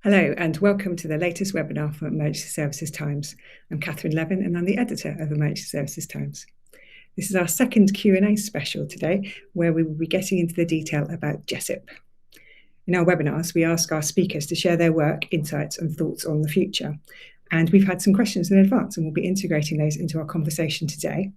Hello and welcome to the latest webinar for Emergency Services Times. I'm Catherine Levin and I'm the editor of Emergency Services Times. This is our second Q&A special today, where we will be getting into the detail about JESIP. In our webinars, we ask our speakers to share their work, insights and thoughts on the future. And we've had some questions in advance and we'll be integrating those into our conversation today.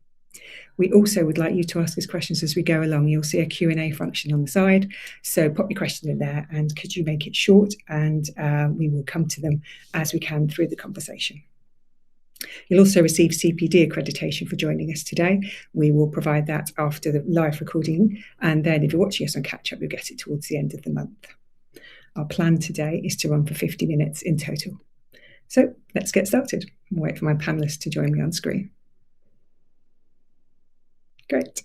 We also would like you to ask us questions as we go along. You'll see a Q&A function on the side, so pop your question in there and could you make it short, and we will come to them as we can through the conversation. You'll also receive CPD accreditation for joining us today. We will provide that after the live recording, and then if you're watching us on catch up, you'll get it towards the end of the month. Our plan today is to run for 50 minutes in total. So let's get started. I'll wait for my panelists to join me on screen. Great.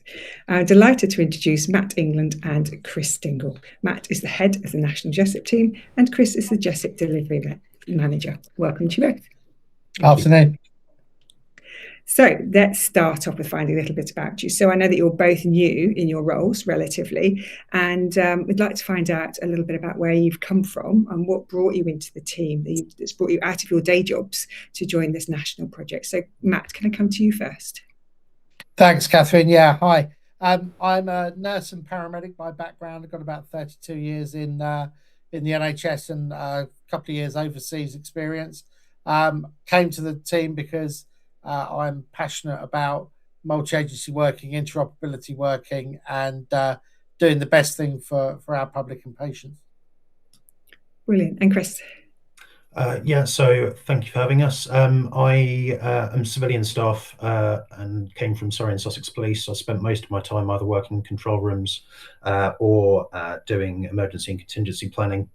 I'm delighted to introduce Matt England and Chris Dingle. Matt is the head of the National JESIP team and Chris is the JESIP delivery manager. Welcome to you both. Afternoon. So let's start off with finding a little bit about you. So I know that you're both new in your roles relatively, and we'd like to find out a little bit about where you've come from and what brought you into the team that's brought you out of your day jobs to join this national project. So Matt, can I come to you first? Thanks, Catherine. Yeah, hi. I'm a nurse and paramedic by background. I've got about 32 years in the NHS and a couple of years overseas experience. Came to the team because I'm passionate about multi-agency working, interoperability working, and doing the best thing for our public and patients. Brilliant. And Chris? Yeah, so thank you for having us. I am civilian staff and came from Surrey and Sussex Police. I spent most of my time either working in control rooms or doing emergency and contingency planning.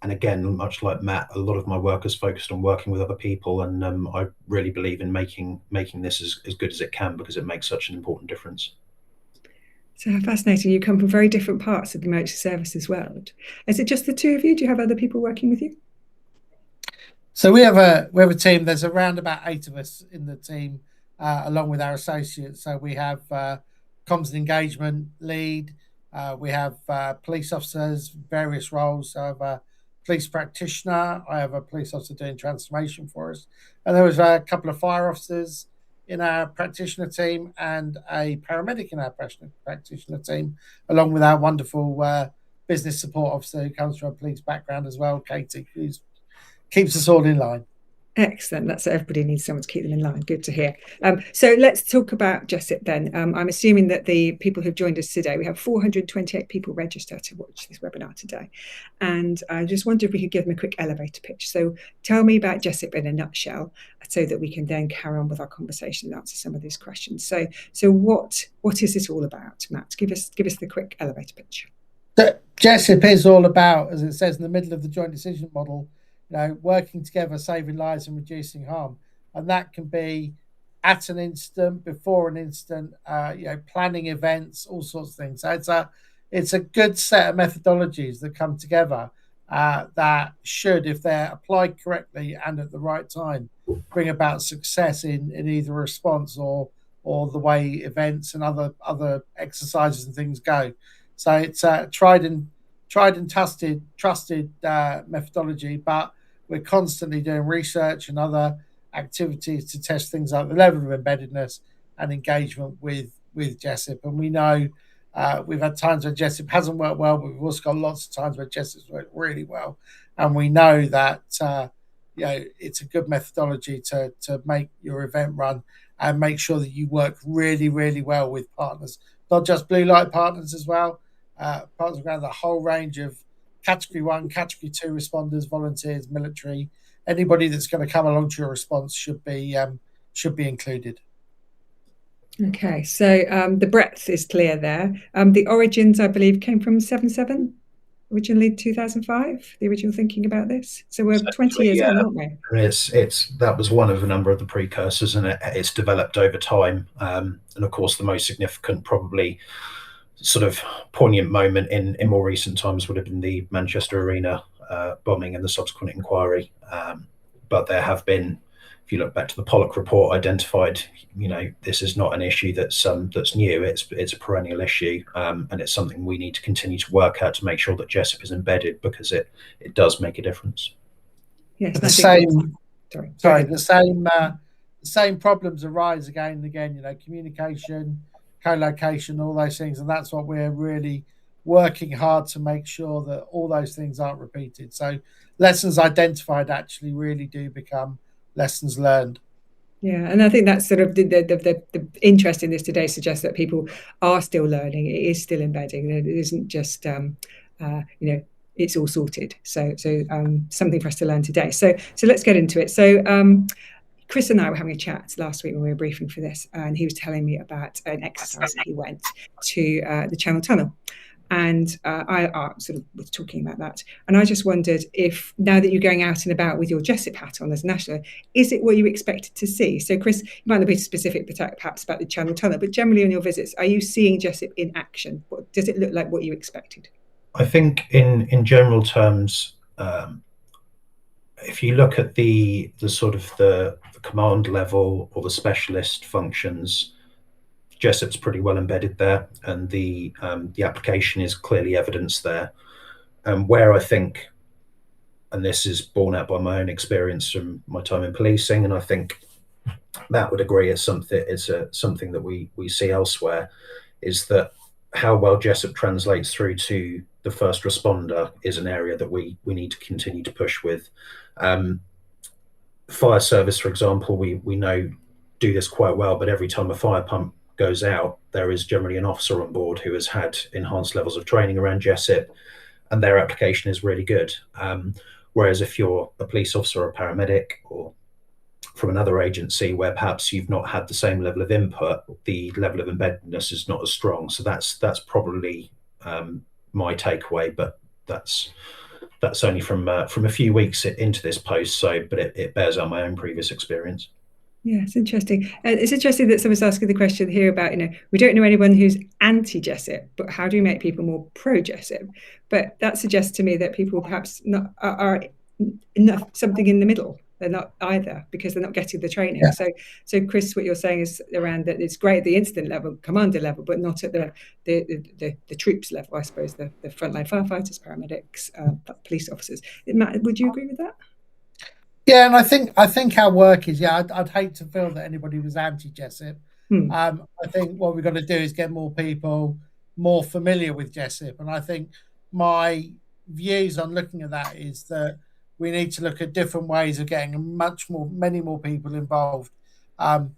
And again, much like Matt, a lot of my work is focused on working with other people, and I really believe in making this as good as it can because it makes such an important difference. So how fascinating. You come from very different parts of the emergency services world. Is it just the two of you? Do you have other people working with you? So we have a team. There's around about 8 of us in the team, along with our associates. So we have comms and engagement lead. We have police officers, various roles. So I have a police practitioner. I have a police officer doing transformation for us. And there was a couple of fire officers in our practitioner team and a paramedic in our practitioner team, along with our wonderful business support officer who comes from a police background as well, Katie, who keeps us all in line. Excellent. That's everybody needs someone to keep them in line. Good to hear. So let's talk about JESIP then. I'm assuming that the people who've joined us today, we have 428 people registered to watch this webinar today. And I just wonder if we could give them a quick elevator pitch. So tell me about JESIP in a nutshell so that we can then carry on with our conversation and answer some of these questions. So what is it all about, Matt? Give us the quick elevator pitch. So JESIP is all about, as it says in the middle of the joint decision model, working together, saving lives and reducing harm. And that can be at an incident, before an incident, planning events, all sorts of things. So it's a good set of methodologies that come together that should, if they're applied correctly and at the right time, bring about success in either response or the way events and other exercises and things go. So it's tried and trusted methodology, but we're constantly doing research and other activities to test things like the level of embeddedness and engagement with JESIP. And we know we've had times where JESIP hasn't worked well, but we've also got lots of times where JESIP's worked really well. And we know that it's a good methodology to make your event run and make sure that you work really, really well with partners, not just blue light partners as well, partners around the whole range of Category 1, Category 2 responders, volunteers, military. Anybody that's going to come along to your response should be included. Okay, so the breadth is clear there. The origins, I believe, came from 7/7, originally 2005. The original thinking about this. So we're 20 years on, aren't we? That was one of a number of the precursors, and it's developed over time. And of course, the most significant, probably sort of poignant moment in more recent times would have been the Manchester Arena bombing and the subsequent inquiry. But there have been if you look back to the Pollock report, identified, this is not an issue that's new. It's a perennial issue, and it's something we need to continue to work at to make sure that JESIP is embedded, because it does make a difference. Yes, the same problems arise again and again. Communication, co-location, all those things, and that's what we're really working hard to make sure that all those things aren't repeated. So lessons identified actually really do become lessons learned. Yeah, and I think that's sort of the interest in this today suggests that people are still learning. It is still embedding. It isn't just it's all sorted. So something for us to learn today. So let's get into it. So Chris and I were having a chat last week when we were briefing for this, and he was telling me about an exercise that he went to the Channel Tunnel. And I sort of was talking about that. And I just wondered if, now that you're going out and about with your JESIP hat on as national, is it what you expected to see? So Chris, you might not be specific perhaps about the Channel Tunnel, but generally on your visits, are you seeing JESIP in action? Does it look like what you expected? I think in general terms, if you look at the sort of the command level or the specialist functions, JESIP's pretty well embedded there, and the application is clearly evidenced there. And where I think, and this is borne out by my own experience from my time in policing, and I think Matt would agree, it's something that we see elsewhere, is that how well JESIP translates through to the first responder is an area that we need to continue to push with. Fire service, for example, we know do this quite well, but every time a fire pump goes out, there is generally an officer on board who has had enhanced levels of training around JESIP, and their application is really good. Whereas if you're a police officer or a paramedic or from another agency where perhaps you've not had the same level of input, the level of embeddedness is not as strong. So that's probably my takeaway, but that's only from a few weeks into this post. But it bears out my own previous experience. Yeah, it's interesting. It's interesting that someone's asking the question here about, we don't know anyone who's anti-JESIP, but how do we make people more pro-JESIP? But that suggests to me that people perhaps not are enough something in the middle. They're not either, because they're not getting the training. Yeah. So Chris, what you're saying is around that it's great at the incident level, commander level, but not at the troops level, I suppose, the frontline firefighters, paramedics, police officers. Matt, would you agree with that? Yeah, and I think our work is, I'd hate to feel that anybody was anti-JESIP. I think what we've got to do is get more people more familiar with JESIP. And I think my views on looking at that is that we need to look at different ways of getting many more people involved. And,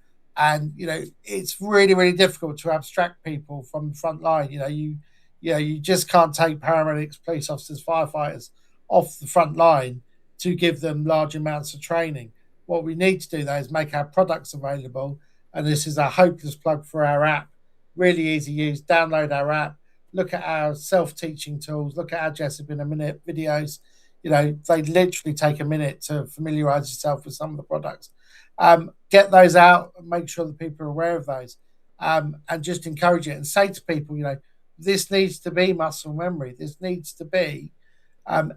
it's really, really difficult to abstract people from the front line. You just can't take paramedics, police officers, firefighters off the front line to give them large amounts of training. What we need to do, though, is make our products available. And this is a hopeless plug for our app. Really easy use. Download our app. Look at our self-teaching tools. Look at our JESIP in a minute videos. They literally take a minute to familiarize yourself with some of the products. Get those out and make sure that people are aware of those. And just encourage it and say to people, this needs to be muscle memory. This needs to be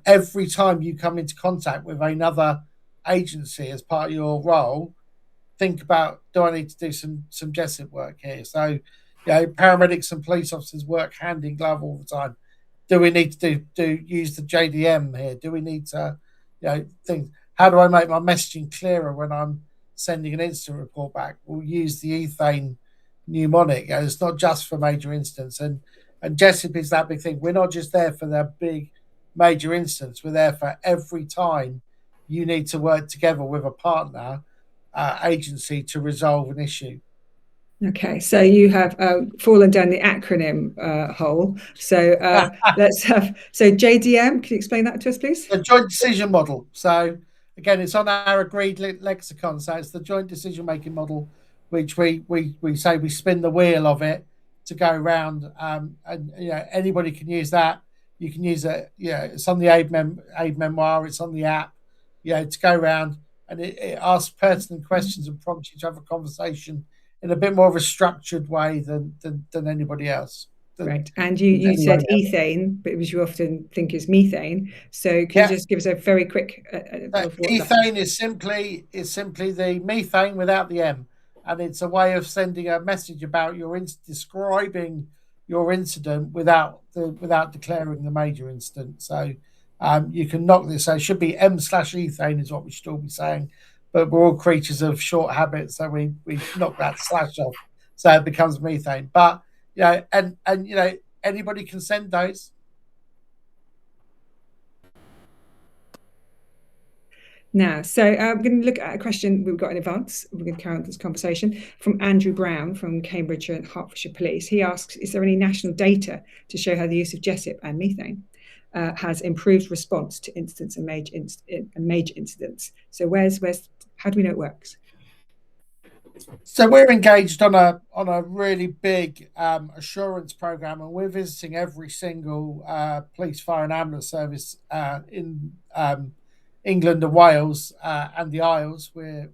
every time you come into contact with another agency as part of your role, think about, do I need to do some JESIP work here? So, paramedics and police officers work hand in glove all the time. Do we need to use the JDM here? Do we need to, think, how do I make my messaging clearer when I'm sending an incident report back? We'll use the ethane mnemonic. It's not just for major incidents. And JESIP is that big thing. We're not just there for the big major incidents. We're there for every time you need to work together with a partner agency to resolve an issue. Okay, so you have fallen down the acronym hole. So let's have, so JDM, can you explain that to us, please? The joint decision model. So again, it's on our agreed lexicon. So it's the joint decision-making model, which we say we spin the wheel of it to go around. And anybody can use that. You can use it. It's on the aid memoir. It's on the app. To go around, and it asks pertinent questions and prompts you to have a conversation in a bit more of a structured way than anybody else. Right, and you said ethane, but you often think is methane. So can you just give us a very quick of what ethane is simply the methane without the M, and it's a way of sending a message about describing your incident without declaring the major incident. So you can knock this. So it should be M/ethane is what we should all be saying, but we're all creatures of short habits, so we knock that slash off, so it becomes methane. But and anybody can send those. Now, so we're going to look at a question we've got in advance. We're going to carry on this conversation from Andrew Brown from Cambridge and Hertfordshire Police. He asks, is there any national data to show how the use of JESIP and methane has improved response to incidents and major incidents? So how do we know it works? So we're engaged on a really big assurance program, and we're visiting every single police, fire, and ambulance service in England and Wales and the Isles. We're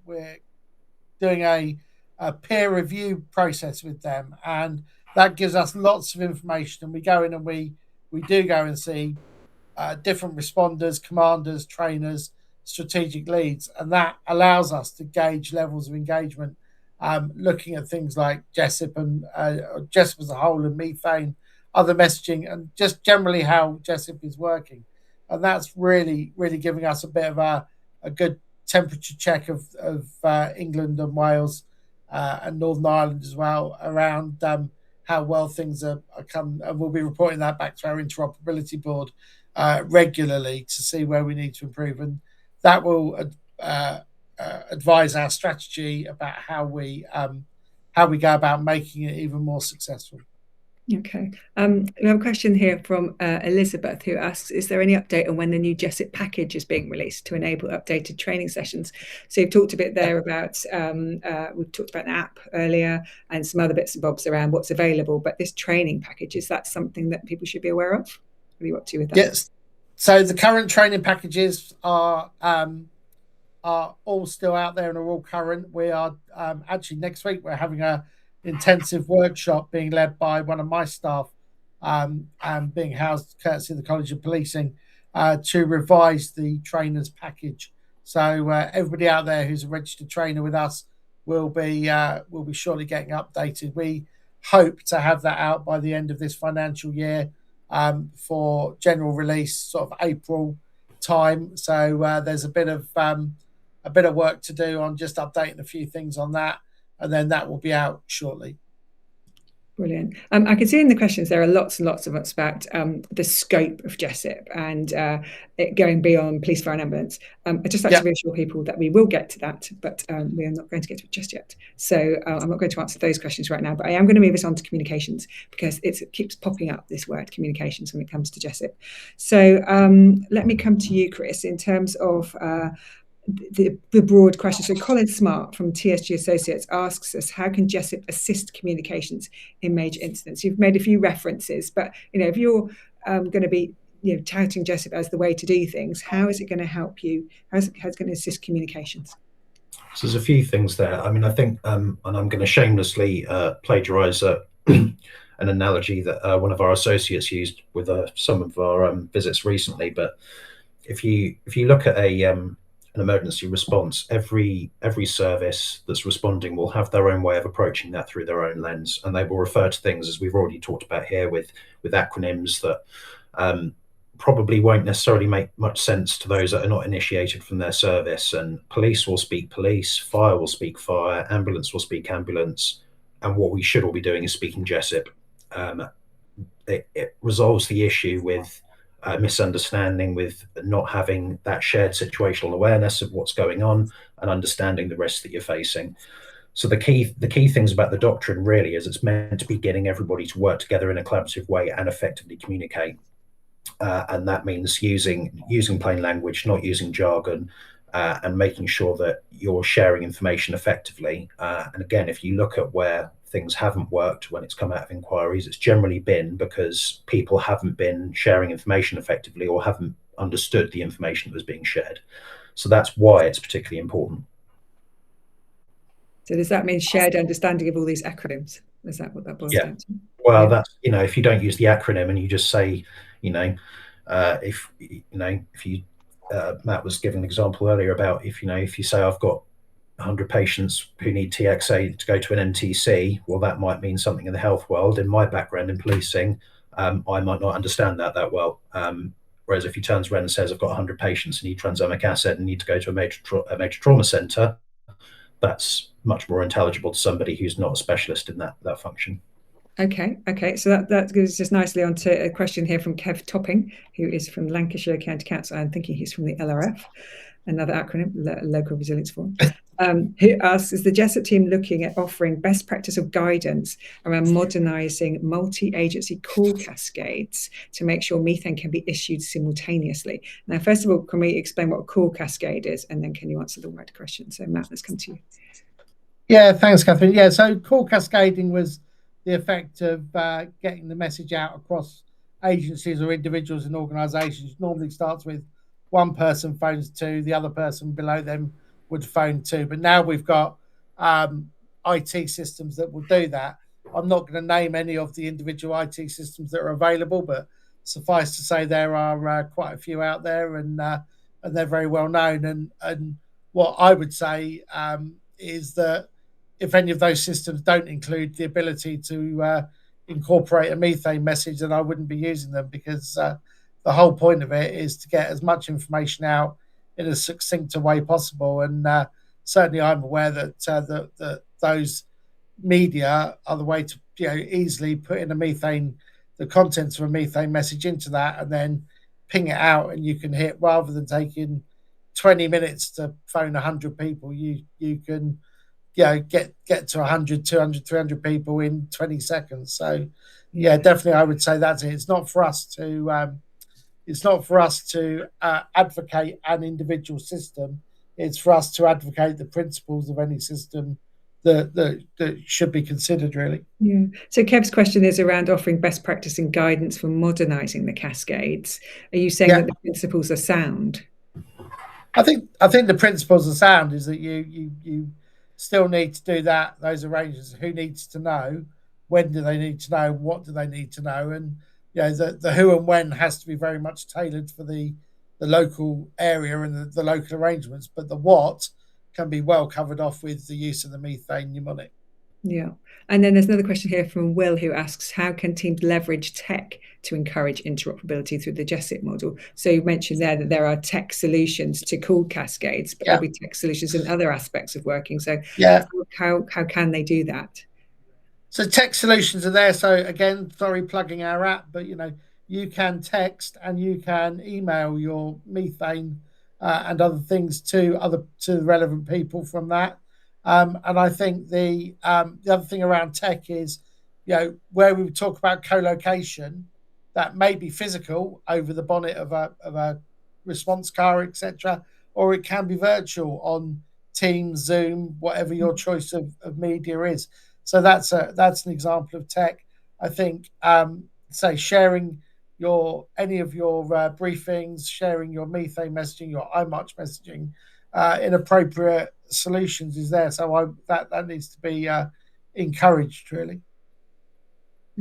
doing a peer review process with them, and that gives us lots of information. And we go in and we do go and see different responders, commanders, trainers, strategic leads, and that allows us to gauge levels of engagement. Looking at things like JESIP and JESIP as a whole and methane, other messaging, and just generally how JESIP is working. And that's really, really giving us a bit of a good temperature check of England and Wales and Northern Ireland as well around how well things are come. And we'll be reporting that back to our Interoperability board regularly to see where we need to improve. And that will advise our strategy about how we go about making it even more successful. Okay. We have a question here from Elizabeth, who asks, is there any update on when the new JESIP package is being released to enable updated training sessions? So you've talked a bit there about, we've talked about an app earlier and some other bits and bobs around what's available, but this training package, is that something that people should be aware of? What are you up to with that? Yes. So the current training packages are all still out there and are all current. We are actually next week we're having a intensive workshop being led by one of my staff and being housed courtesy of the College of Policing to revise the trainers package. So everybody out there who's a registered trainer with us will be shortly getting updated. We hope to have that out by the end of this financial year for general release, sort of April time. So there's a bit of work to do on just updating a few things on that, and then that will be out shortly. Brilliant. I can see in the questions there are lots and lots of us about the scope of JESIP and it going beyond police, fire and ambulance. I'd just like to reassure people that we will get to that, but we are not going to get to it just yet. So I'm not going to answer those questions right now, but I am going to move us on to communications because it keeps popping up, this word communications, when it comes to JESIP. So let me come to you, Chris, in terms of the broad question. So Colin Smart from TSG Associates asks us, how can JESIP assist communications in major incidents? You've made a few references, but if you're going to be touting JESIP as the way to do things, how is it going to help you? How's it going to assist communications? So there's a few things there. I mean, I think, and I'm going to shamelessly plagiarise an analogy that one of our associates used with some of our visits recently. But if you look at an emergency response, every service that's responding will have their own way of approaching that through their own lens, and they will refer to things, as we've already talked about here, with acronyms that probably won't necessarily make much sense to those that are not initiated from their service. And police will speak police, fire will speak fire, ambulance will speak ambulance, and what we should all be doing is speaking JESIP. It resolves the issue with misunderstanding, with not having that shared situational awareness of what's going on and understanding the risks that you're facing. So the key things about the doctrine really is it's meant to be getting everybody to work together in a collaborative way and effectively communicate. And that means using plain language, not using jargon, and making sure that you're sharing information effectively. And again, if you look at where things haven't worked when it's come out of inquiries, it's generally been because people haven't been sharing information effectively or haven't understood the information that was being shared. So that's why it's particularly important. So does that mean shared understanding of all these acronyms? Is that what that boils down to? Well, that's, if you don't use the acronym and you just say, if you Matt was giving an example earlier about if you say I've got 100 patients who need TXA to go to an NTC, well, that might mean something in the health world. In my background in policing, I might not understand that well. Whereas if he turns around and says I've got 100 patients who need transomic acid and need to go to a major trauma centre, that's much more intelligible to somebody who's not a specialist in that function. Okay. So that goes just nicely onto a question here from Kev Topping, who is from Lancashire County Council. I'm thinking he's from the LRF, another acronym, Local Resilience Forum. Who asks, is the JESIP team looking at offering best practice of guidance around modernising multi-agency call cascades to make sure methane can be issued simultaneously? Now, first of all, can we explain what a call cascade is, and then can you answer the wider question? So, Matt, let's come to you. Yeah, thanks, Catherine. Yeah, so call cascading was the effect of getting the message out across agencies or individuals and organisations. Normally starts with one person phones two, the other person below them would phone two. But now we've got IT systems that will do that. I'm not going to name any of the individual IT systems that are available, but suffice to say there are quite a few out there, and they're very well known. And what I would say is that if any of those systems don't include the ability to incorporate a methane message, then I wouldn't be using them, because the whole point of it is to get as much information out in as succinct a way possible. And certainly I'm aware that those media are the way to easily put in the contents of a methane message into that, and then ping it out, and you can hit, rather than taking 20 minutes to phone 100 people, you can get to 100, 200, 300 people in 20 seconds. So yeah, definitely I would say that's it. It's not for us to advocate an individual system. It's for us to advocate the principles of any system that should be considered, really. Yeah. So Kev's question is around offering best practice and guidance for modernising the cascades. Are you saying that the principles are sound? I think the principles are sound, is that you still need to do those arrangements. Who needs to know? When do they need to know? What do they need to know? And the who and when has to be very much tailored for the local area and the local arrangements. But the what can be well covered off with the use of the methane mnemonic. Yeah. And then there's another question here from Will, who asks, how can teams leverage tech to encourage interoperability through the JESIP model? So you mentioned there that there are tech solutions to call cascades, but there'll be tech solutions in other aspects of working. So how can they do that? So tech solutions are there. So again, sorry, plugging our app, but you can text and you can email your methane and other things to the relevant people from that. And I think the other thing around tech is, where we talk about co-location, that may be physical over the bonnet of a response car, etc., or it can be virtual on Teams, Zoom, whatever your choice of media is. So that's an example of tech. I think, say, sharing any of your briefings, sharing your methane messaging, your iMarch messaging, in appropriate solutions is there. So that needs to be encouraged, really.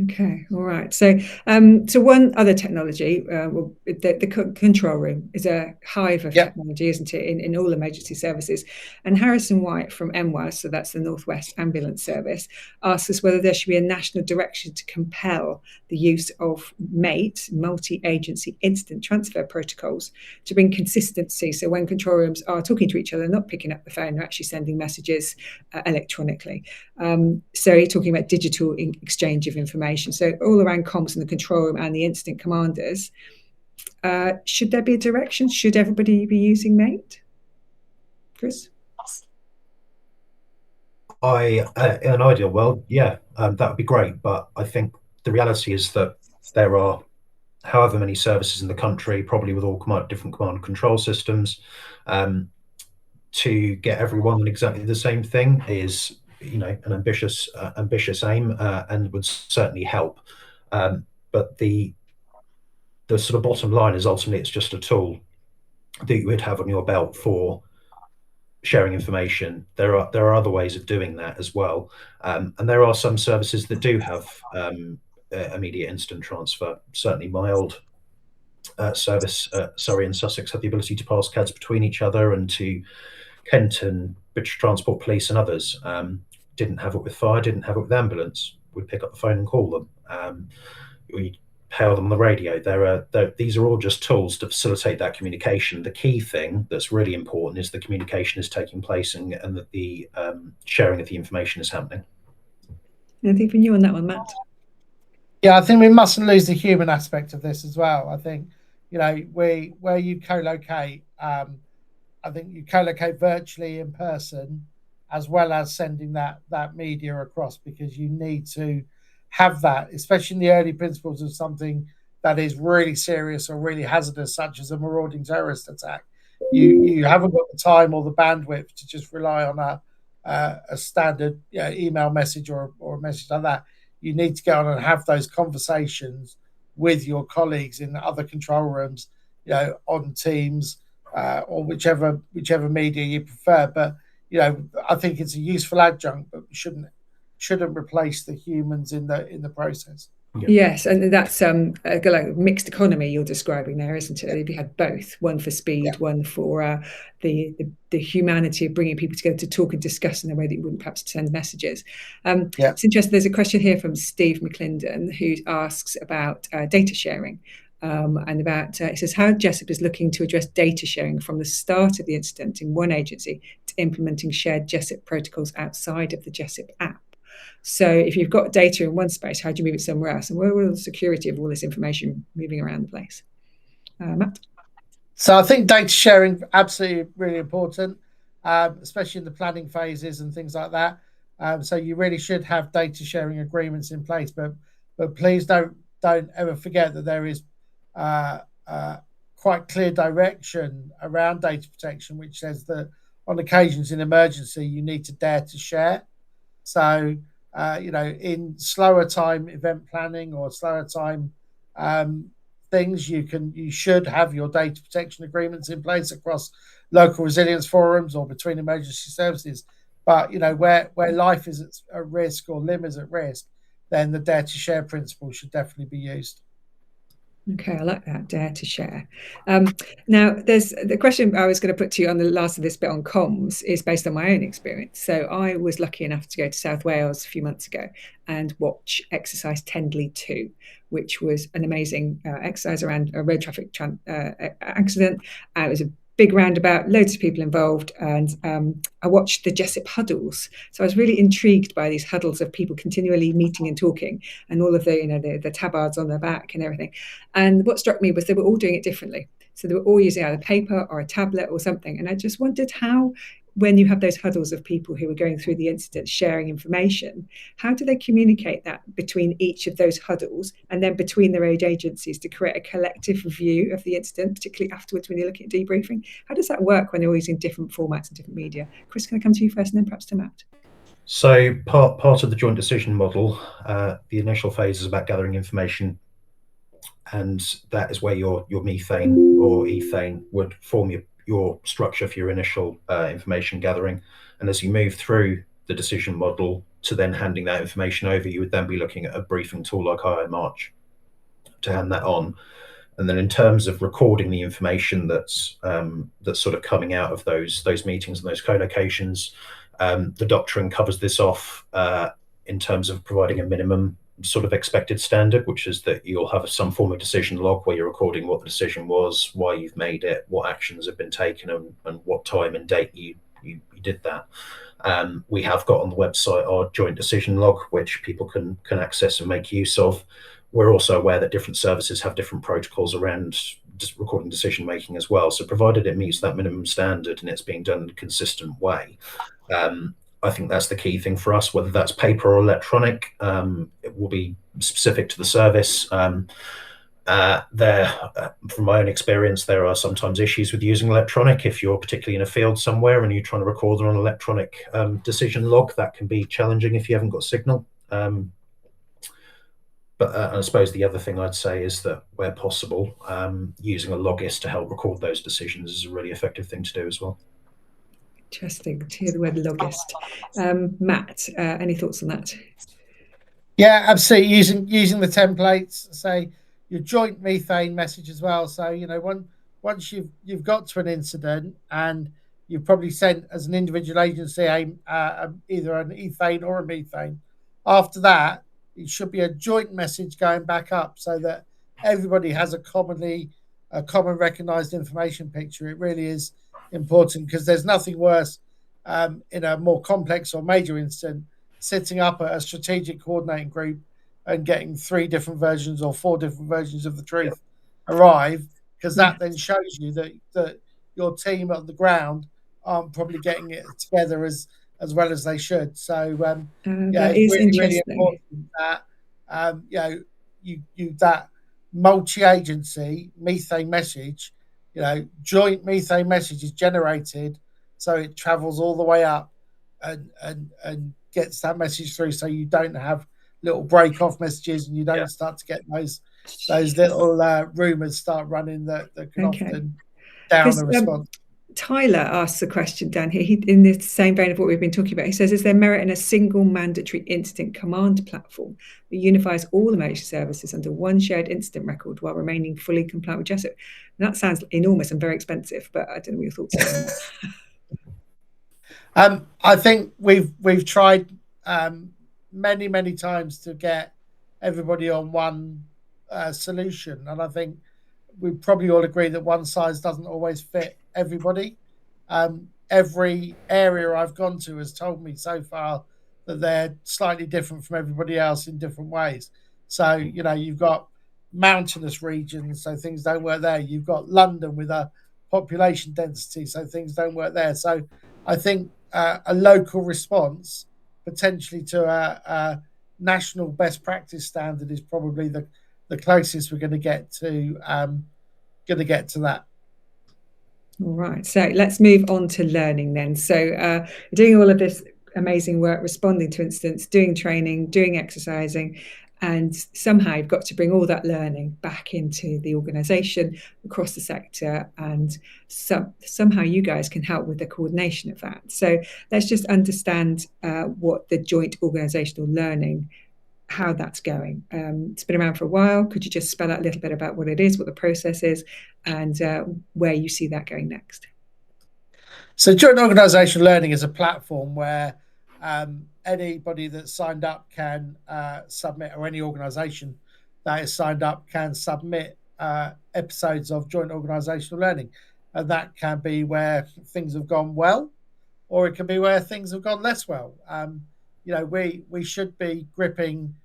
Okay, all right. So one other technology, the control room is a hive of technology, isn't it, in all emergency services? And Harrison White from MWAS, so that's the Northwest Ambulance Service, asks us whether there should be a national direction to compel the use of MATE, multi-agency instant transfer protocols, to bring consistency. So when control rooms are talking to each other, not picking up the phone, they're actually sending messages electronically. So you're talking about digital exchange of information. So all around comms in the control room and the incident commanders. Should there be a direction? Should everybody be using MATE? Chris? In an ideal world, that would be great. But I think the reality is that there are however many services in the country, probably with all different command and control systems. To get everyone on exactly the same thing is an ambitious aim, and would certainly help. But the sort of bottom line is ultimately it's just a tool that you would have on your belt for sharing information. There are other ways of doing that as well, and there are some services that do have immediate instant transfer. Certainly my old service, Surrey and Sussex, had the ability to pass CADs between each other and to Kent and British Transport Police and others. Didn't have it with fire, didn't have it with ambulance. We'd pick up the phone and call them. We'd hail them on the radio. These are all just tools to facilitate that communication. The key thing that's really important is the communication is taking place and that the sharing of the information is happening. Anything from you on that one, Matt? Yeah, I think we mustn't lose the human aspect of this as well. I think, where you co-locate, I think you co-locate virtually in person, as well as sending that media across, because you need to have that, especially in the early principles of something that is really serious or really hazardous, such as a marauding terrorist attack. You haven't got the time or the bandwidth to just rely on a standard email message or a message like that. You need to get on and have those conversations with your colleagues in other control rooms, on Teams or whichever media you prefer. But I think it's a useful adjunct, but we shouldn't replace the humans in the process. Yeah. Yes, and that's like mixed economy you're describing there, isn't it? If you had both, one for speed, one for the humanity of bringing people together to talk and discuss in a way that you wouldn't perhaps send messages. It's interesting. There's a question here from Steve McClendon who asks about data sharing. And about, it says, how JESIP is looking to address data sharing from the start of the incident in one agency to implementing shared JESIP protocols outside of the JESIP app. So if you've got data in one space, how do you move it somewhere else? And where will the security of all this information moving around the place? Matt? So I think data sharing, absolutely really important, especially in the planning phases and things like that. So you really should have data sharing agreements in place, but please don't ever forget that there is quite clear direction around data protection, which says that on occasions in emergency, you need to dare to share. So, in slower time event planning or slower time things, you should have your data protection agreements in place across local resilience forums or between emergency services. But, where life is at risk or limb is at risk, then the dare to share principle should definitely be used. Okay, I like that, dare to share. Now, there's the question I was going to put to you on the last of this bit on comms is based on my own experience. So I was lucky enough to go to South Wales a few months ago and watch exercise Tendley 2, which was an amazing exercise around a road traffic accident. It was a big roundabout, loads of people involved, and I watched the JESIP huddles. So I was really intrigued by these huddles of people continually meeting and talking, and all of the tabards on their back and everything. And what struck me was they were all doing it differently. So they were all using either paper or a tablet or something. And I just wondered how, when you have those huddles of people who are going through the incident, sharing information, how do they communicate that between each of those huddles and then between their own agencies to create a collective view of the incident, particularly afterwards when you're looking at debriefing? How does that work when they're all using different formats and different media? Chris, can I come to you first and then perhaps to Matt? So part of the joint decision model, the initial phase is about gathering information, and that is where your methane or ethane would form your structure for your initial information gathering. And as you move through the decision model to then handing that information over, you would then be looking at a briefing tool like IMarch to hand that on. And then in terms of recording the information that's sort of coming out of those meetings and those co-locations, the doctrine covers this off in terms of providing a minimum sort of expected standard, which is that you'll have some form of decision log where you're recording what the decision was, why you've made it, what actions have been taken, and what time and date you did that. We have got on the website our joint decision log, which people can access and make use of. We're also aware that different services have different protocols around just recording decision making as well. So provided it meets that minimum standard and it's being done in a consistent way, I think that's the key thing for us. Whether that's paper or electronic, it will be specific to the service. From my own experience, there are sometimes issues with using electronic. If you're particularly in a field somewhere and you're trying to record on an electronic decision log, that can be challenging if you haven't got signal. But I suppose the other thing I'd say is that where possible, using a logist to help record those decisions is a really effective thing to do as well. Interesting to hear the word logist. Matt, any thoughts on that? Yeah, absolutely. Using the templates, say your joint methane message as well. So once you've got to an incident and you've probably sent as an individual agency either an ethane or a methane. After that, it should be a joint message going back up so that everybody has a common recognised information picture. It really is important because there's nothing worse in a more complex or major incident setting up a strategic coordinating group and getting 3 different versions or 4 different versions of the truth arrive, because that then shows you that your team on the ground aren't probably getting it together as well as they should. So that it's is really interesting. important that you that multi-agency methane message, joint methane message is generated, so it travels all the way up and gets that message through, so you don't have little break off messages and you don't start to get those little rumors start running that can often down a response. Tyler asks a question down here. In the same vein of what we've been talking about, he says, is there merit in a single mandatory incident command platform that unifies all emergency services under one shared incident record while remaining fully compliant with JESIP? And that sounds enormous and very expensive, but I don't know what your thoughts are on that. I think we've tried many times to get everybody on one solution, and I think we probably all agree that one size doesn't always fit everybody. Every area I've gone to has told me so far that they're slightly different from everybody else in different ways. So, you've got mountainous regions, so things don't work there. You've got London with a population density, so things don't work there. So I think a local response potentially to a national best practice standard is probably the closest we're going to get to that. All right, so let's move on to learning then. So doing all of this amazing work, responding to incidents, doing training, doing exercising, and somehow you've got to bring all that learning back into the organisation across the sector, and somehow you guys can help with the coordination of that. So let's just understand what the joint organisational learning, how that's going. It's been around for a while. Could you just spell out a little bit about what it is, what the process is, and where you see that going next? So joint organisational learning is a platform where anybody that's signed up can submit, or any organisation that is signed up can submit episodes of joint organisational learning. And that can be where things have gone well, or it can be where things have gone less well. We should be gripping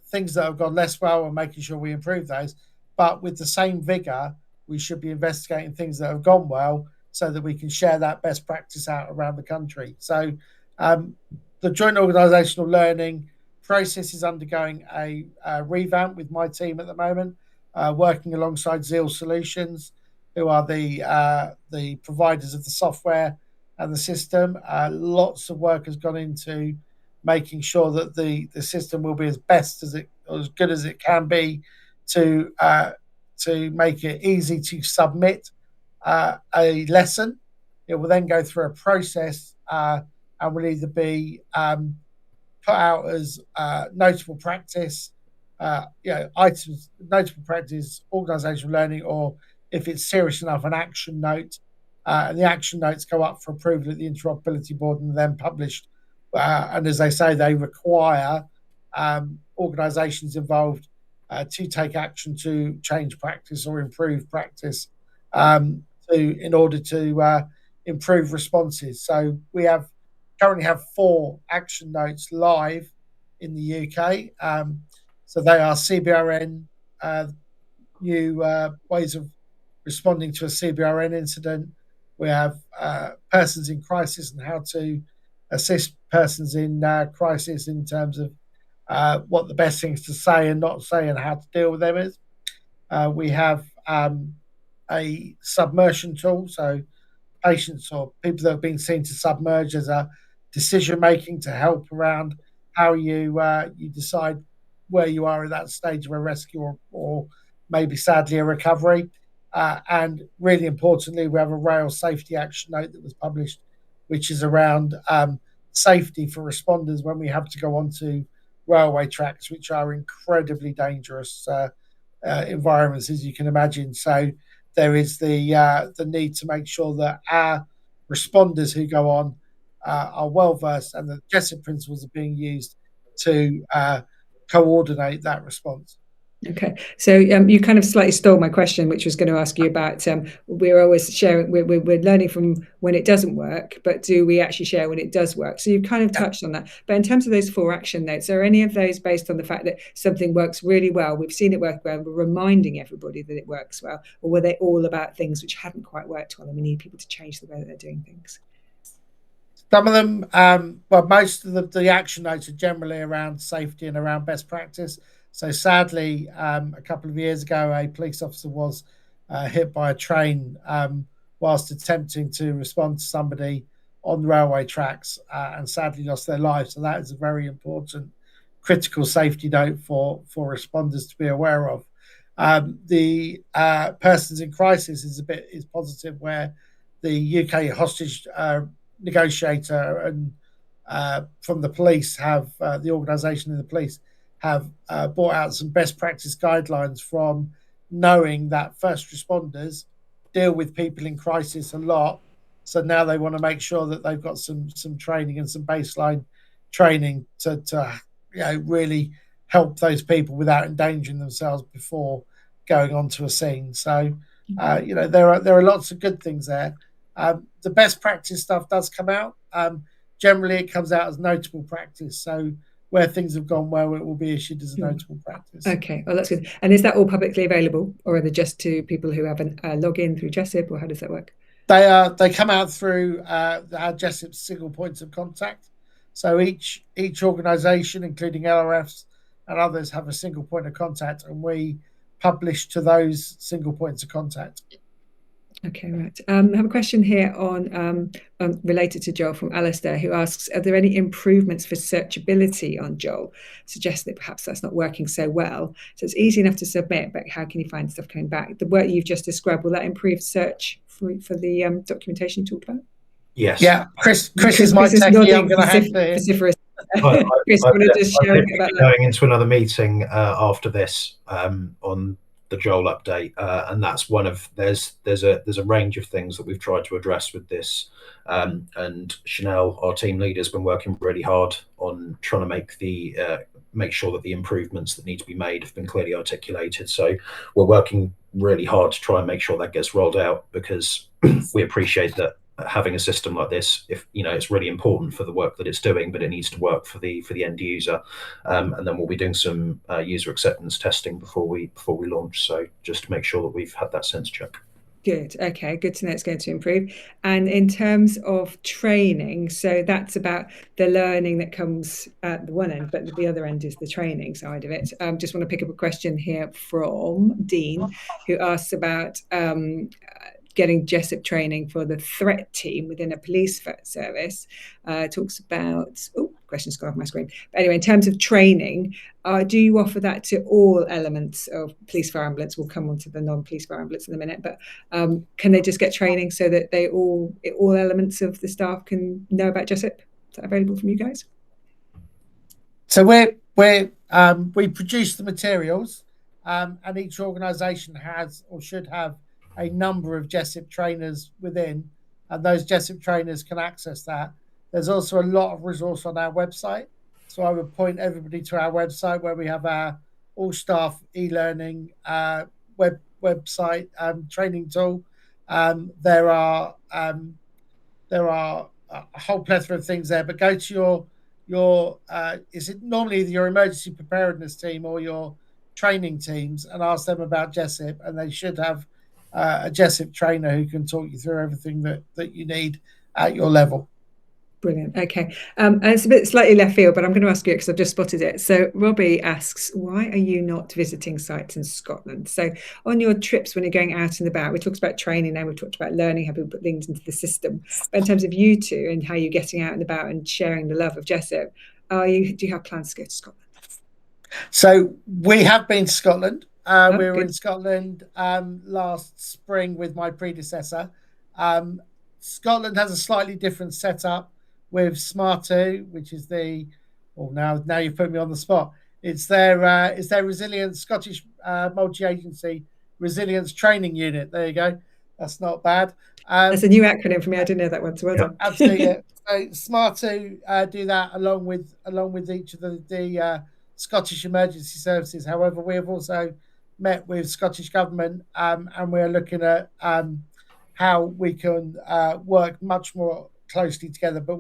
things that have gone less well and making sure we improve those. But with the same vigour, we should be investigating things that have gone well so that we can share that best practice out around the country. So the joint organisational learning process is undergoing a revamp with my team at the moment, working alongside Zeal Solutions, who are the providers of the software and the system. Lots of work has gone into making sure that the system will be as good as it can be to make it easy to submit a lesson. It will then go through a process and will either be put out as notable practice, items, notable practice, organisational learning, or if it's serious enough, an action note. And the action notes go up for approval at the Interoperability Board and then published. And as they say, they require organisations involved to take action to change practice or improve practice in order to improve responses. So we currently have 4 action notes live in the UK. So they are CBRN, new ways of responding to a CBRN incident. We have persons in crisis and how to assist persons in crisis in terms of what the best things to say and not say and how to deal with them is. We have a submersion tool, so patients or people that have been seen to submerge as a decision making to help around how you decide where you are at that stage of a rescue or maybe sadly a recovery. And really importantly, we have a rail safety action note that was published, which is around safety for responders when we have to go onto railway tracks, which are incredibly dangerous environments, as you can imagine. So there is the need to make sure that our responders who go on are well versed, and the JESIP principles are being used to coordinate that response. Okay, so you kind of slightly stole my question, which was going to ask you about we're always sharing, we're learning from when it doesn't work, but do we actually share when it does work? So you've kind of touched on that. But in terms of those 4 action notes, are any of those based on the fact that something works really well, we've seen it work well, we're reminding everybody that it works well, or were they all about things which hadn't quite worked well and we need people to change the way that they're doing things? Some of them, well, most of the action notes are generally around safety and around best practice. So sadly, a couple of years ago, a police officer was hit by a train whilst attempting to respond to somebody on the railway tracks and sadly lost their lives. So that is a very important critical safety note for responders to be aware of. The persons in crisis is positive, where the UK hostage negotiator and from the police have the organisation in the police have brought out some best practice guidelines from knowing that first responders deal with people in crisis a lot. So now they want to make sure that they've got some training and some baseline training to really help those people without endangering themselves before going onto a scene. So there are lots of good things there. The best practice stuff does come out. Generally, it comes out as notable practice. So where things have gone well, it will be issued as a notable practice. Okay, well, that's good. And is that all publicly available, or are they just to people who have a login through JESIP, or how does that work? They come out through our JESIP single points of contact. So each organisation, including LRFs and others, have a single point of contact, and we publish to those single points of contact. Okay, right. I have a question here on related to Joel from Alistair, who asks, are there any improvements for searchability on Joel? Suggests that perhaps that's not working so well. So it's easy enough to submit, but how can you find stuff coming back? The work you've just described, will that improve search for the documentation you talked about? Yes. Yeah, Chris is my techie. I'm going to have to... Chris, want to just share a bit about that? Going into another meeting after this on the Joel update, and that's one of there's a range of things that we've tried to address with this, and Chanel, our team leader, has been working really hard on trying to make sure that the improvements that need to be made have been clearly articulated. So we're working really hard to try and make sure that gets rolled out, because we appreciate that having a system like this, if it's really important for the work that it's doing, but it needs to work for the end user, and then we'll be doing some user acceptance testing before we launch, so just to make sure that we've had that sense check. Good. Okay, good to know it's going to improve. And in terms of training, so that's about the learning that comes at the one end, but the other end is the training side of it. Just want to pick up a question here from Dean, who asks about getting JESIP training for the threat team within a police service. Talks about, question's gone off my screen. But anyway, in terms of training, do you offer that to all elements of police fire ambulance? We'll come on to the non-police fire ambulance in a minute, but can they just get training so that all elements of the staff can know about JESIP? Is that available from you guys? So we produce the materials, and each organisation has or should have a number of JESIP trainers within, and those JESIP trainers can access that. There's also a lot of resource on our website, so I would point everybody to our website, where we have our all staff e-learning website training tool. There are a whole plethora of things there, but go to your is it normally your emergency preparedness team or your training teams and ask them about JESIP, and they should have a JESIP trainer who can talk you through everything that you need at your level. Brilliant. Okay. And it's a bit slightly left field, but I'm going to ask you because I've just spotted it. So Robbie asks, why are you not visiting sites in Scotland? So on your trips, when you're going out and about, we talked about training now, we talked about learning how people put things into the system. But in terms of you two and how you're getting out and about and sharing the love of JESIP, do you have plans to go to Scotland? So we have been to Scotland. We were in Scotland last spring with my predecessor. Scotland has a slightly different setup with SMART2, which is the Oh, now you've put me on the spot. It's their resilience Scottish multi-agency resilience training unit. There you go. That's not bad. That's a new acronym for me. I didn't know that one. So well done. Absolutely. Yeah. So smart to do that along with each of the Scottish emergency services. However, we have also met with Scottish Government and we're looking at how we can work much more closely together. But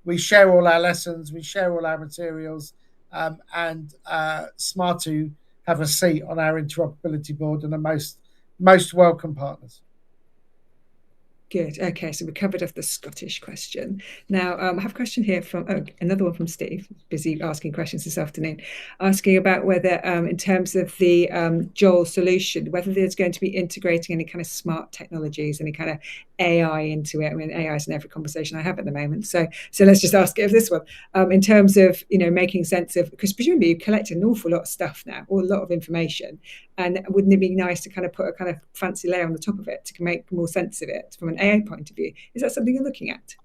we share all our lessons, we share all our materials, and smart to have a seat on our interoperability board and are most welcome partners. Good. Okay, so we covered off the Scottish question. Now, I have a question here from another one from Steve, busy asking questions this afternoon, asking about whether, in terms of the Joel solution, whether there's going to be integrating any kind of smart technologies, any kind of AI into it. I mean, AI is in every conversation I have at the moment. So let's just ask it of this one. In terms of, making sense of, because presumably you collect an awful lot of stuff now, or a lot of information, and wouldn't it be nice to kind of put a kind of fancy layer on the top of it to make more sense of it from an AI point of view? Is that something you're looking at?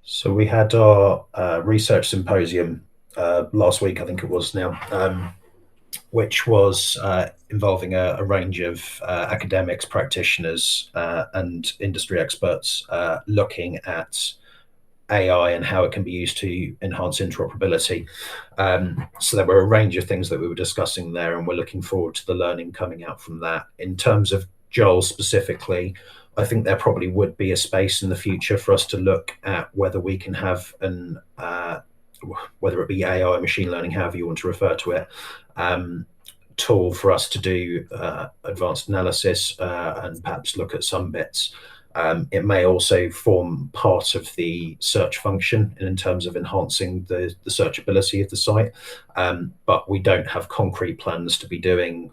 So we had our research symposium last week, I think it was now, which was involving a range of academics, practitioners, and industry experts looking at AI and how it can be used to enhance interoperability. So there were a range of things that we were discussing there, and we're looking forward to the learning coming out from that. In terms of Joel specifically, I think there probably would be a space in the future for us to look at whether we can have whether it be AI, machine learning, however you want to refer to it, tool for us to do advanced analysis and perhaps look at some bits. It may also form part of the search function in terms of enhancing the searchability of the site, but we don't have concrete plans to be doing,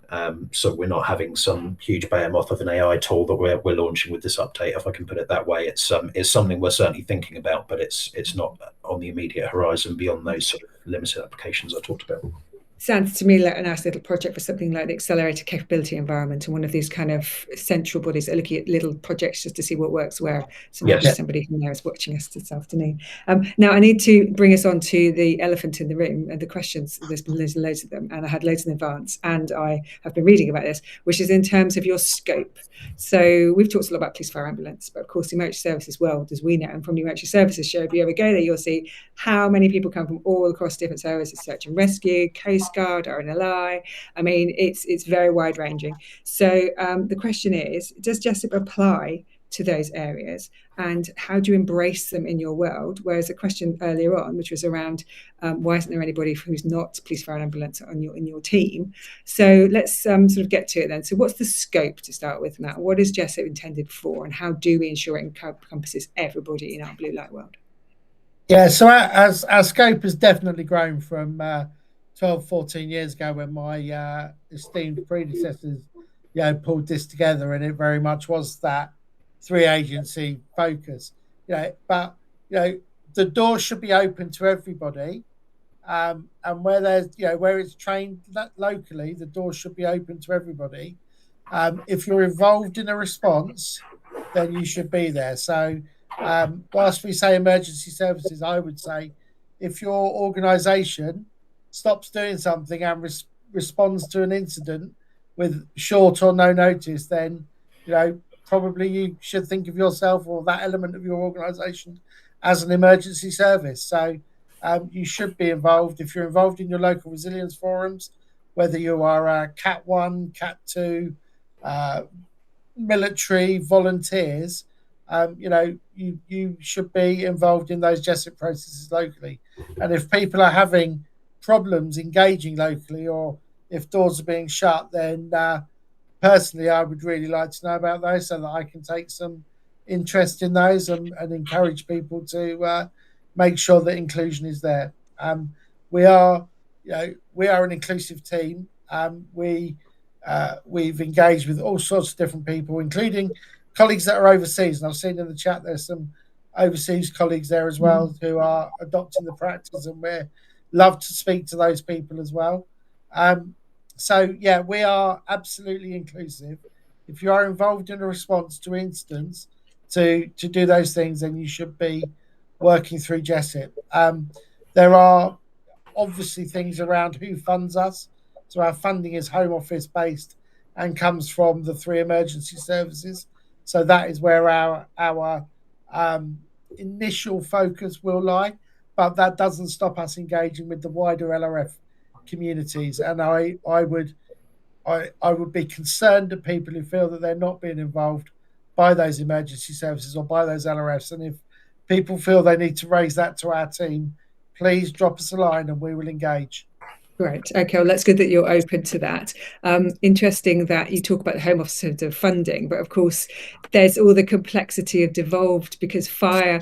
so we're not having some huge behemoth of an AI tool that we're launching with this update, if I can put it that way. It's something we're certainly thinking about, but it's not on the immediate horizon beyond those sort of limited applications I talked about. Sounds to me like a nice little project for something like the Accelerated Capability Environment, and one of these kind of central bodies that are looking at little projects just to see what works where. So maybe somebody from there is watching us this afternoon. Now, I need to bring us on to the elephant in the room and the questions. There's been loads of them, and I had loads in advance, and I have been reading about this, which is in terms of your scope. So we've talked a lot about police, fire, ambulance, but of course the emergency services world, as we know, and from the emergency services show, if you ever go there, you'll see how many people come from all across different services: search and rescue, Coast Guard, RNLI. I mean, it's very wide ranging. So the question is, does JESIP apply to those areas, and how do you embrace them in your world? Whereas a question earlier on, which was around why isn't there anybody who's not police, fire, and ambulance in your team? So let's sort of get to it then. So what's the scope to start with, Matt? What is JESIP intended for, and how do we ensure it encompasses everybody in our blue light world? Yeah, so our scope has definitely grown from 12, 14 years ago when my esteemed predecessors pulled this together, and it very much was that 3-agency focus. But the door should be open to everybody, and where there's where it's trained locally, the door should be open to everybody. If you're involved in a response, then you should be there. So whilst we say emergency services, I would say if your organisation stops doing something and responds to an incident with short or no notice, then probably you should think of yourself or that element of your organisation as an emergency service. So you should be involved. If you're involved in your local resilience forums, whether you are Cat 1, Cat 2, military, volunteers, you should be involved in those JESIP processes locally. And if people are having problems engaging locally, or if doors are being shut, then personally I would really like to know about those so that I can take some interest in those and encourage people to make sure that inclusion is there. We are an inclusive team. We've engaged with all sorts of different people, including colleagues that are overseas, and I've seen in the chat there's some overseas colleagues there as well who are adopting the practice, and we're love to speak to those people as well. So yeah, we are absolutely inclusive. If you are involved in a response to incidents to do those things, then you should be working through JESIP. There are obviously things around who funds us. So our funding is Home Office based and comes from the 3 emergency services. So that is where our initial focus will lie, but that doesn't stop us engaging with the wider LRF communities. And I would be concerned at people who feel that they're not being involved by those emergency services or by those LRFs. And if people feel they need to raise that to our team, please drop us a line and we will engage. Great. Okay, well, that's good that you're open to that. Interesting that you talk about the Home Office of funding, but of course, there's all the complexity of devolved, because fire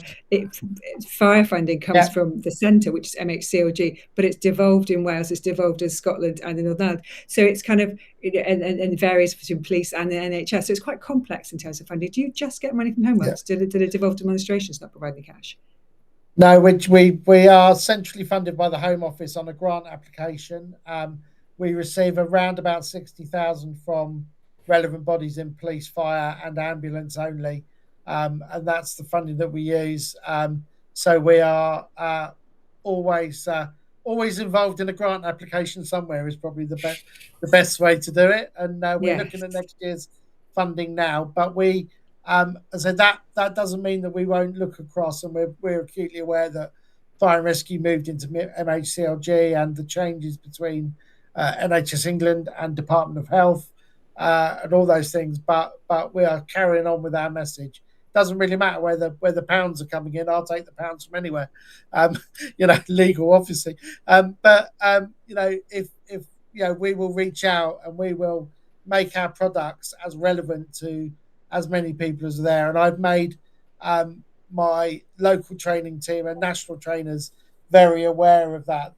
funding comes from the centre, which is MHCLG, but it's devolved in Wales, it's devolved in Scotland and in Northern Ireland. So it's kind of, and varies between police and the NHS. So it's quite complex in terms of funding. Do you just get money from Home Office? Do the devolved administrations not provide the cash? No, which we are centrally funded by the Home Office on a grant application. We receive around about 60,000 from relevant bodies in police, fire and ambulance only. And that's the funding that we use. So we are always involved in a grant application somewhere is probably the best way to do it. And we're looking at next year's funding now, but we so that doesn't mean that we won't look across, and we're acutely aware that fire and rescue moved into MHCLG and the changes between NHS England and Department of Health and all those things. But we are carrying on with our message. Doesn't really matter where the pounds are coming in. I'll take the pounds from anywhere. Legal, obviously. If we will reach out and we will make our products as relevant to as many people as are there. And I've made my local training team and national trainers very aware of that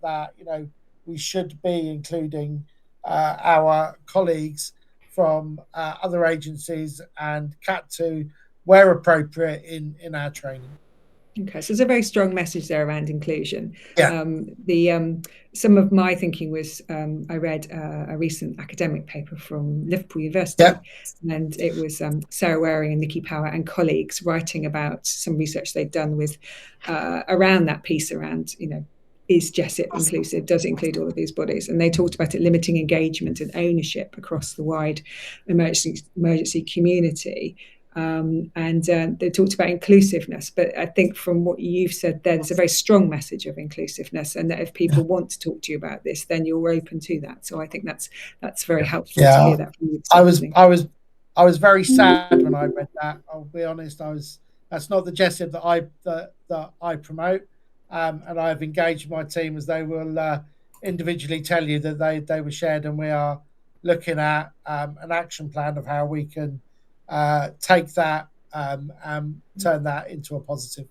we should be including our colleagues from other agencies and CAT2 where appropriate in our training. Okay, so there's a very strong message there around inclusion. Yeah. Some of my thinking was I read a recent academic paper from Liverpool University, and it was Sarah Waring and Nikki Power and colleagues writing about some research they'd done with around that piece around, is JESIP inclusive? Does it include all of these bodies? And they talked about it limiting engagement and ownership across the wide emergency community. And they talked about inclusiveness, but I think from what you've said there's a very strong message of inclusiveness, and that if people want to talk to you about this, then you're open to that. So I think that's very helpful to hear that from you. I was very sad when I read that. I'll be honest. That's not the JESIP that I promote, and I've engaged my team as they will individually tell you that they were shared, and we are looking at an action plan of how we can take that and turn that into a positive.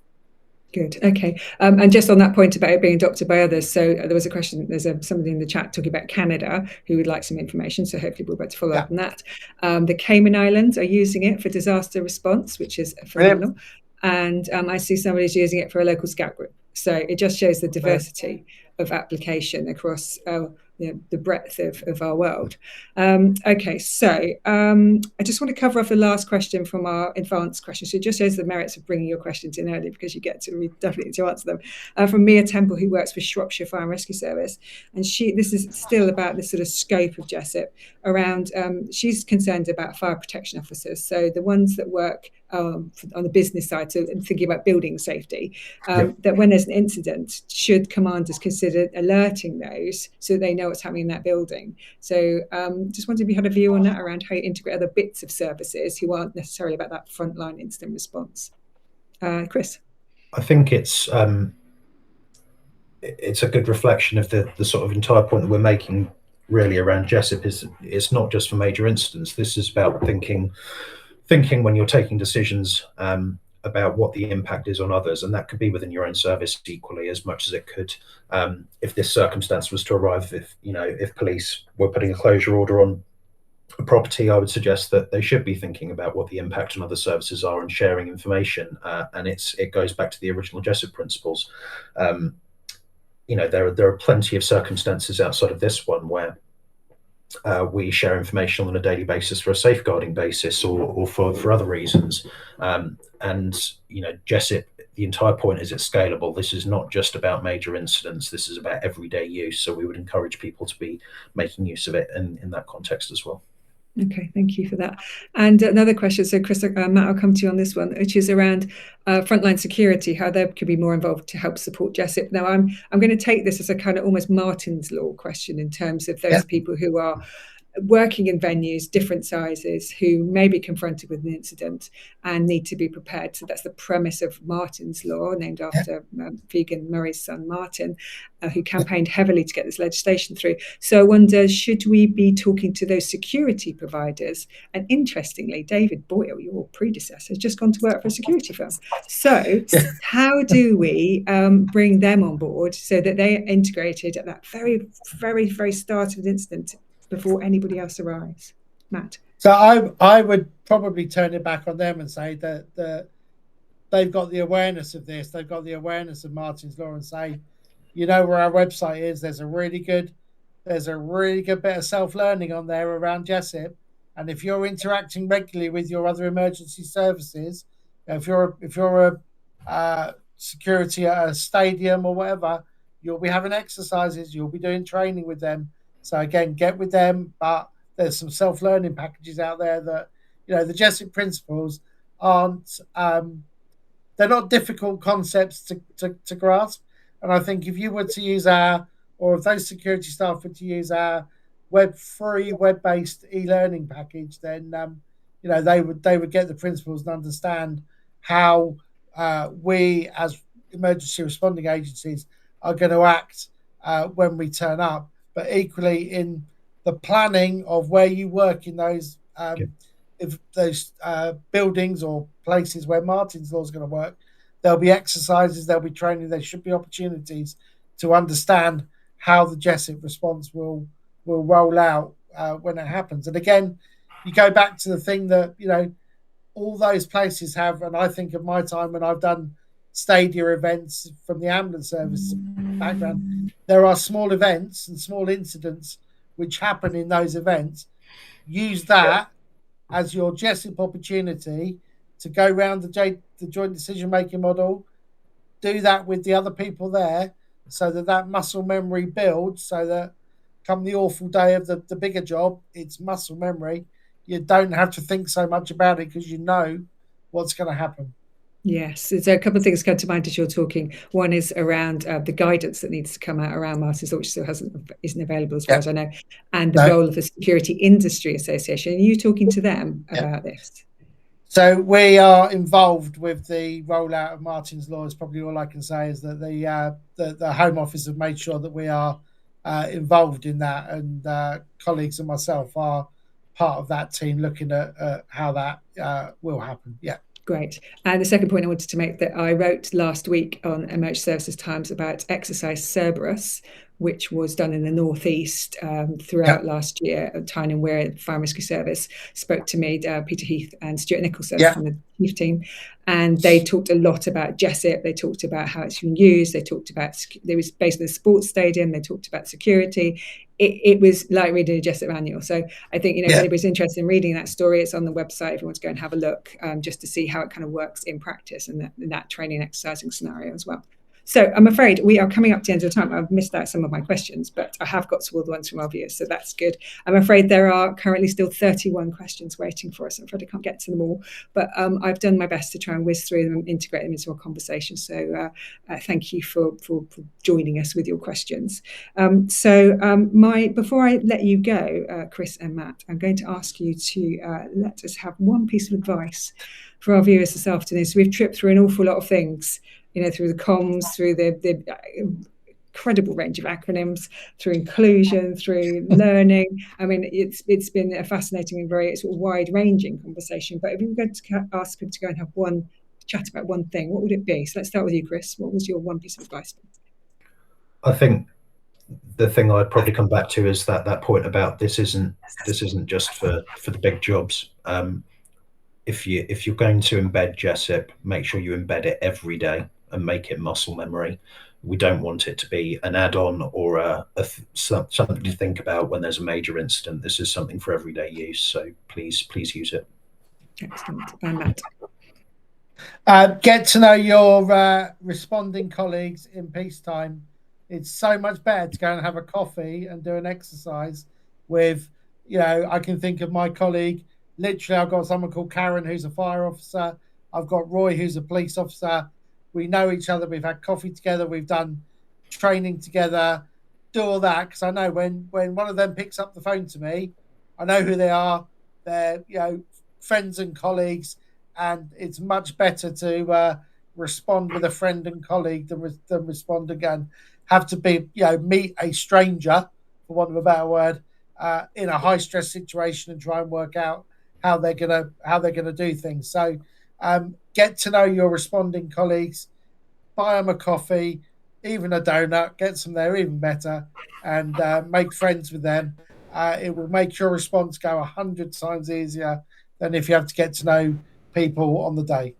Good. Okay. And just on that point about it being adopted by others, so there was a question, there's somebody in the chat talking about Canada who would like some information, so hopefully we'll be able to follow up on that. The Cayman Islands are using it for disaster response, which is phenomenal. And I see somebody's using it for a local scout group. So it just shows the diversity of application across the breadth of our world. Okay, so I just want to cover off the last question from our advanced question. So it just shows the merits of bringing your questions in early, because you get to definitely to answer them. From Mia Temple, who works for Shropshire Fire and Rescue Service, and this is still about the sort of scope of JESIP around. She's concerned about fire protection officers, so the ones that work on the business side, so thinking about building safety, that when there's an incident, should commanders consider alerting those so they know what's happening in that building? So just wondered if you had a view on that around how you integrate other bits of services who aren't necessarily about that frontline incident response. Chris? I think it's a good reflection of the sort of entire point that we're making really around JESIP. Is it's not just for major incidents. This is about thinking when you're taking decisions about what the impact is on others, and that could be within your own service equally as much as it could if this circumstance was to arrive. If police were putting a closure order on a property, I would suggest that they should be thinking about what the impact on other services are and sharing information. And it goes back to the original JESIP principles. There are plenty of circumstances outside of this one where we share information on a daily basis for a safeguarding basis or for other reasons. And JESIP, the entire point is it's scalable. This is not just about major incidents. This is about everyday use. So we would encourage people to be making use of it in that context as well. Okay, thank you for that. And another question, so Chris, Matt, I'll come to you on this one, which is around frontline security, how they could be more involved to help support JESIP. Now, I'm going to take this as a kind of almost Martin's Law question in terms of those people who are working in venues, different sizes, who may be confronted with an incident and need to be prepared. So that's the premise of Martin's Law, named after Vegan Murray's son, Martin, who campaigned heavily to get this legislation through. So I wonder, should we be talking to those security providers? And interestingly, David Boyle, your predecessor, has just gone to work for a security firm. So how do we bring them on board so that they are integrated at that very, very, very start of an incident before anybody else arrives? Matt? So I would probably turn it back on them and say that they've got the awareness of this. They've got the awareness of Martin's Law, and say, you know where our website is. There's a really good bit of self-learning on there around JESIP. And if you're interacting regularly with your other emergency services, if you're a security at a stadium or whatever, you'll be having exercises. You'll be doing training with them. So again, get with them, but there's some self-learning packages out there that, the JESIP principles aren't, they're not difficult concepts to grasp. And I think if you were to use or if those security staff were to use our free web-based e-learning package, then, they would get the principles and understand how we as emergency responding agencies are going to act when we turn up. But equally in the planning of where you work in those if those buildings or places where Martin's Law is going to work, there'll be exercises, there'll be training, there should be opportunities to understand how the JESIP response will roll out when it happens. And again, you go back to the thing that, all those places have, and I think of my time when I've done stadia events from the ambulance service background, there are small events and small incidents which happen in those events. Use that as your JESIP opportunity to go around the joint decision-making model, do that with the other people there so that muscle memory builds, so that come the awful day of the bigger job, it's muscle memory. You don't have to think so much about it because you know what's going to happen. Yes, there's a couple of things come to mind as you're talking. One is around the guidance that needs to come out around Martin's Law, which still isn't available as far as I know, and the role of the Security Industry Association. Are you talking to them about this? So we are involved with the rollout of Martin's Law. Is probably all I can say, is that the Home Office have made sure that we are involved in that, and colleagues and myself are part of that team looking at how that will happen. Yeah. Great. And the second point I wanted to make, that I wrote last week on Emergency Services Times about exercise Cerberus, which was done in the northeast throughout last year. A time in where Fire and Rescue Service spoke to me, Peter Heath and Stuart Nicholson from the chief team, and they talked a lot about JESIP. They talked about how it's been used. They talked about, it was based in the sports stadium. They talked about security. It was like reading a JESIP manual. So I think, if anybody's interested in reading that story, it's on the website if you want to go and have a look, just to see how it kind of works in practice and that training exercising scenario as well. So I'm afraid we are coming up to the end of the time. I've missed out some of my questions, but I have got to all the ones from our viewers, so that's good. I'm afraid there are currently still 31 questions waiting for us. I'm afraid I can't get to them all, but I've done my best to try and whiz through them and integrate them into our conversation. So thank you for joining us with your questions. Before I let you go, Chris and Matt, I'm going to ask you to let us have one piece of advice for our viewers this afternoon. So we've tripped through an awful lot of things, through the comms, through the incredible range of acronyms, through inclusion, through learning. I mean, it's been a fascinating and very sort of wide-ranging conversation. But if you were going to ask people to go and have one chat about one thing, what would it be? So let's start with you, Chris. What was your one piece of advice? I think the thing I'd probably come back to is that point about this isn't just for the big jobs. If you're going to embed JESIP, make sure you embed it every day and make it muscle memory. We don't want it to be an add-on or something to think about when there's a major incident. This is something for everyday use, so please use it. Excellent. And Matt? Get to know your responding colleagues in peacetime. It's so much better to go and have a coffee and do an exercise with, I can think of my colleague. Literally, I've got someone called Karen who's a fire officer. I've got Roy who's a police officer. We know each other. We've had coffee together. We've done training together. Do all that because I know when one of them picks up the phone to me, I know who they are. They're friends and colleagues, and it's much better to respond with a friend and colleague than respond again. Have to be meet a stranger, for want of a better word, in a high stress situation and try and work out how they're gonna do things. So get to know your responding colleagues, buy them a coffee, even a donut, get some there, even better, and make friends with them. It will make your response go 100 times easier than if you have to get to know people on the day.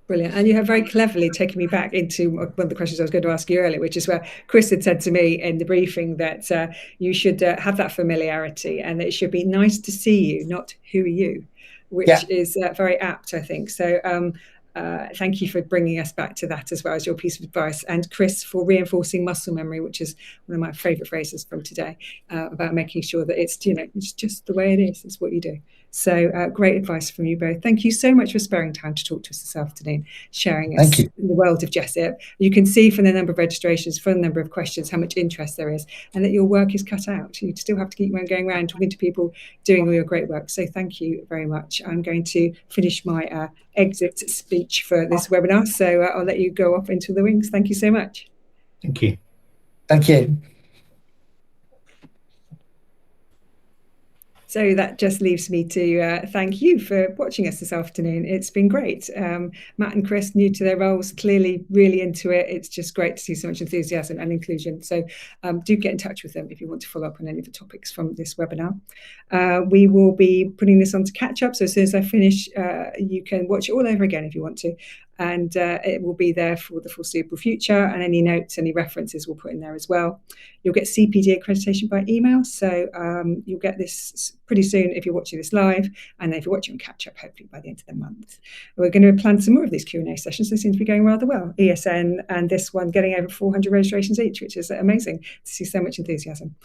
Brilliant. And you have very cleverly taken me back into one of the questions I was going to ask you earlier, which is where Chris had said to me in the briefing that you should have that familiarity and that it should be nice to see you, not who are you, which is very apt, I think. So thank you for bringing us back to that as well as your piece of advice. And Chris, for reinforcing muscle memory, which is one of my favourite phrases from today, about making sure that it's just the way it is. It's what you do. So great advice from you both. Thank you so much for sparing time to talk to us this afternoon, sharing us in the world of JESIP. You can see from the number of registrations, from the number of questions, how much interest there is, and that your work is cut out. You still have to keep going around talking to people, doing all your great work. So thank you very much. I'm going to finish my exit speech for this webinar. So I'll let you go off into the wings. Thank you so much. Thank you. Thank you. So that just leaves me to thank you for watching us this afternoon. It's been great. Matt and Chris, new to their roles, clearly really into it. It's just great to see so much enthusiasm and inclusion. So do get in touch with them if you want to follow up on any of the topics from this webinar. We will be putting this on to catch up. So as soon as I finish, you can watch it all over again if you want to. And it will be there for the foreseeable future, and any notes, any references we'll put in there as well. You'll get CPD accreditation by email, so you'll get this pretty soon if you're watching this live, and then if you're watching on catch up, hopefully by the end of the month. We're going to plan some more of these Q&A sessions. They seem to be going rather well. ESN and this one getting over 400 registrations each, which is amazing to see so much enthusiasm.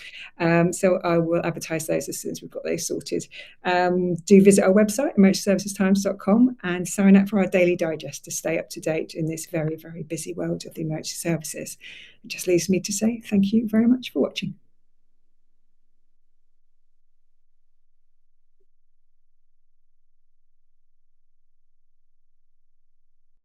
So I will advertise those as soon as we've got those sorted. Do visit our website, emergencyservicestimes.com, and sign up for our daily digest to stay up to date in this very, very busy world of the emergency services. It just leaves me to say thank you very much for watching.